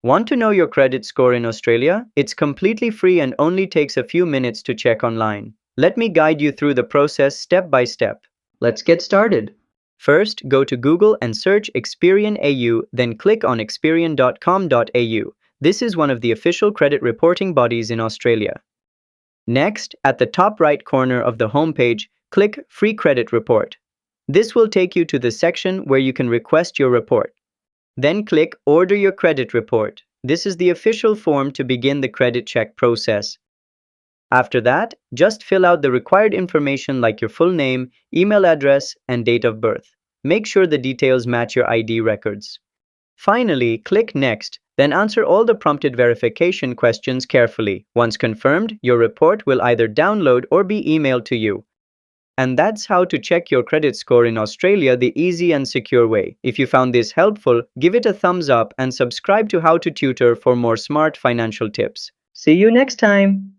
Want to know your credit score in Australia? It's completely free and only takes a few minutes to check online. Let me guide you through the process step by step. Let's get started. First, go to Google and search Experian AU, then click on experian.com.au. This is one of the official credit reporting bodies in Australia. Next, at the top right corner of the homepage, click Free Credit Report. This will take you to the section where you can request your report. Then click Order Your Credit Report. This is the official form to begin the credit check process. After that, just fill out the required information like your full name, email address, and date of birth. Make sure the details match your ID records. Finally, click Next, then answer all the prompted verification questions carefully. Once confirmed, your report will either download or be emailed to you. And that's how to check your credit score in Australia the easy and secure way. If you found this helpful, give it a thumbs up and subscribe to How to Tutor for more smart financial tips. See you next time!